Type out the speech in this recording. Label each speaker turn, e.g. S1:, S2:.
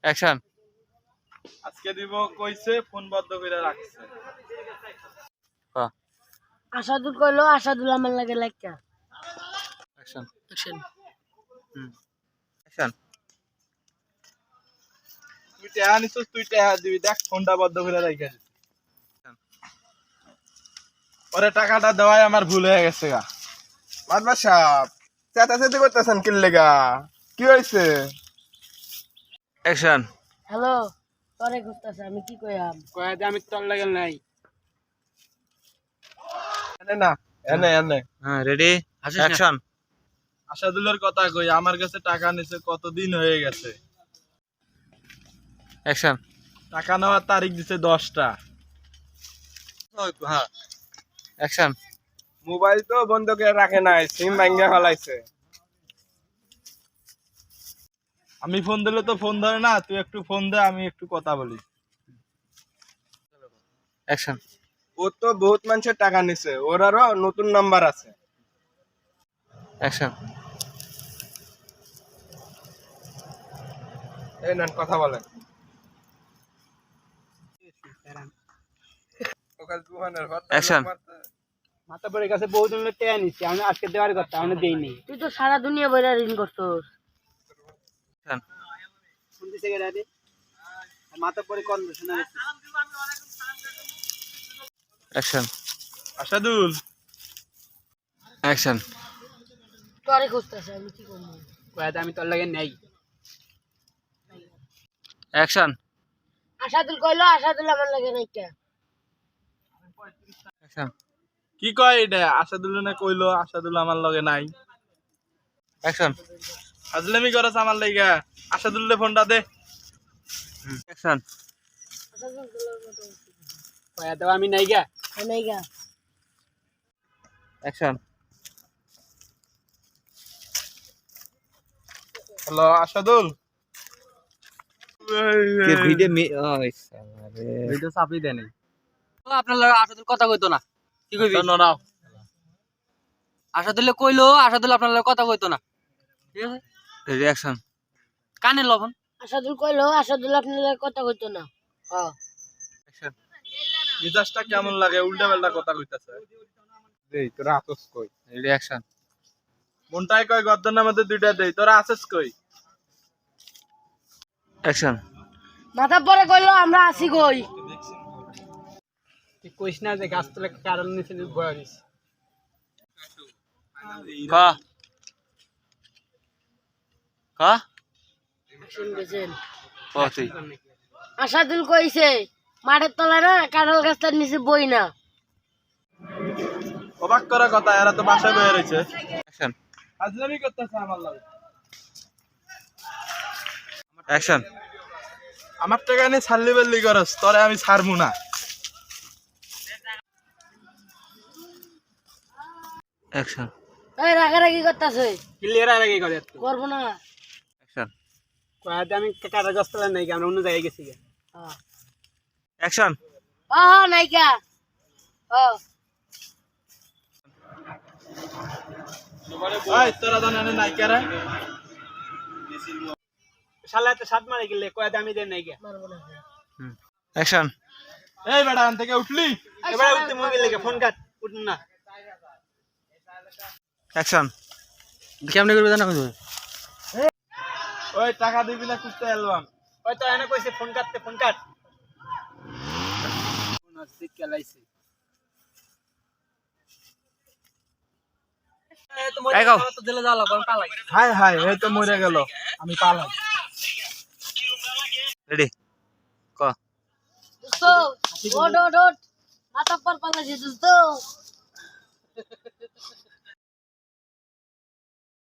S1: Action.
S2: আজকে দিব কইছে ফোন বন্ধ করে রাখছে।
S3: আসাদুল কইলো আসাদুল আমার লাগে লাইকা।
S1: অ্যাকশন।
S3: অ্যাকশন।
S1: অ্যাকশন।
S2: তুই টাকা নিছিস, তুই টাকা দিবি, দেখ ফোনটা বন্ধ করে রাখা। ওরে টাকাটা দেওয়াই আমার ভুল হয়ে গেছে গা।
S4: মাদবা সাহেব চেতাচেতি করতেছেন কি লেগা? কি হয়েছে?
S1: অ্যাকশন।
S3: হ্যালো, তোরে খুঁজতেছে, আমি কি কইয়াম?
S5: কয়ে যে আমি তোর লাগে নাই।
S4: এনে না, এনে এনে।
S1: হ্যাঁ, রেডি অ্যাকশন।
S2: আসাদুলের কথা কই, আমার কাছে টাকা নিছে কতদিন হয়ে গেছে।
S1: অ্যাকশন।
S2: টাকা নেওয়ার তারিখ দিছে 10টা।
S1: হ্যাঁ, অ্যাকশন।
S4: মোবাইল তো বন্ধ করে রাখে নাই, সিম ভাঙ্গা ফেলাইছে।
S2: আমি ফোন দিলে তো ফোন ধরে না, তুই একটু ফোন দে, আমি একটু কথা বলি।
S1: অ্যাকশন।
S4: ও তো বহুত মানুষের টাকা নিছে, ওর আরো নতুন নাম্বার আছে।
S1: অ্যাকশন।
S4: এই নেন কথা বলেন।
S1: অ্যাকশন।
S5: মাথা পড়ে গেছে, বহু দিন টেয়া নিচ্ছি, আমি আজকে দেওয়ার কথা আমি দেইনি।
S3: তুই তো সারা দুনিয়া বইরা ঋণ করছস।
S5: শুনতেছে কে দাদি? মাথা পড়ে কোন শোনা যাচ্ছে?
S1: অ্যাকশন।
S2: আসাদুল,
S1: অ্যাকশন।
S3: তোরে খুঁজতেছে, আমি কি করব?
S5: কয়ে যে আমি তোর লাগে নাই।
S1: অ্যাকশন।
S3: আসাদুল কইলো আসাদুল আমার লাগে লাইকা।
S1: অ্যাকশন।
S2: কি কয় এটা? আসাদুল না কইলো আসাদুল আমার লগে নাই।
S1: অ্যাকশন।
S2: আজলামি করছ আমার লাগা। আসাদুল্লে ফোনটা দে।
S1: অ্যাকশন।
S3: আসাদুল কইলো মতো
S5: কয়ে যে আমি নাই গা।
S3: নাইগা।
S1: অ্যাকশন।
S2: হ্যালো আসাদুল।
S1: কে ভিডিও ওই সালারে
S5: ভিডিও চাপি দেন। ও আপনার লাগে আসাদুল কথা কইতো না। কি কইবি?
S2: নরাও।
S5: আসাদুল কইলো আসাদুল আপনার লাগে কথা কইতো না। ঠিক আছে?
S1: রিঅ্যাকশন।
S5: কানে লবণ।
S3: আসাদুল কইলো আসাদুল আপনার লাগে কথা কইতো না। হ্যাঁ।
S1: অ্যাকশন।
S2: মিজাজটা কেমন লাগে? উল্টা পাল্টা কথা কইতাছে।
S4: এই তোরা আতস কই?
S1: রিঅ্যাকশন।
S2: মনটাই কয় গদ্দনের মধ্যে দুইটা দেই, তোরা আছিস কই?
S1: অ্যাকশন।
S3: মাথা পরে কইলো আমরা আসি কই।
S5: তুই কইস না যে গাছ তলে কারণ নিছে বয়ারিস।
S1: কা কা
S3: অ্যাকশন গেছেন।
S1: ও তুই
S3: আসাদুল কইছে মাঠের তলায় না কাঁঠাল গাছটার নিচে বই না।
S2: অবাক করা কথা, এরা তো বাসায় বয়ে রয়েছে।
S1: অ্যাকশন।
S2: আজলামি করতেছে আমার লাগে।
S1: অ্যাকশন।
S2: আমার টাকা নিয়ে ছাড়লি বেল্লি করস, তোরে আমি ছাড়বো না।
S1: অ্যাকশন।
S3: এই রাগারাগি করতেছে।
S5: ক্লিয়ার আর আগে করে
S3: করবো না।
S1: অ্যাকশন।
S5: কয়ে যে আমি কাটা গাছ তলে নাই, আমরা অন্য জায়গায় গেছি গা।
S3: হ্যাঁ।
S1: অ্যাকশন।
S3: নাইকা।
S2: এই তোরা জানেন নায়িকা রে?
S5: শালাতে সাত মারে গেলে কয়ে যে আমি দেন নাই গা।
S3: মারবো না।
S1: অ্যাকশন।
S2: এই বেটা আন থেকে উঠলি?
S5: এবারে উঠতে মুই গেলে ফোন কাট উঠ না।
S1: অ্যাকশন। কেমনে করবে জানা কইছো?
S2: ওই টাকা দিবি না কুস্তে অ্যালবাম?
S5: ওই তো এনে কইছে ফোন কাটতে, ফোন কাট। ফোন আসছে কেলাইছে। এই তো মই
S1: এই গাও।
S5: তো জেলে যাওয়া লাগবে, আমি পালাই।
S2: হাই হাই, এই তো মরে গেল, আমি পালাই।
S1: রেডি ক
S3: দোস্ত ওট ওট ওট মাথা পর পালাইছে দোস্ত।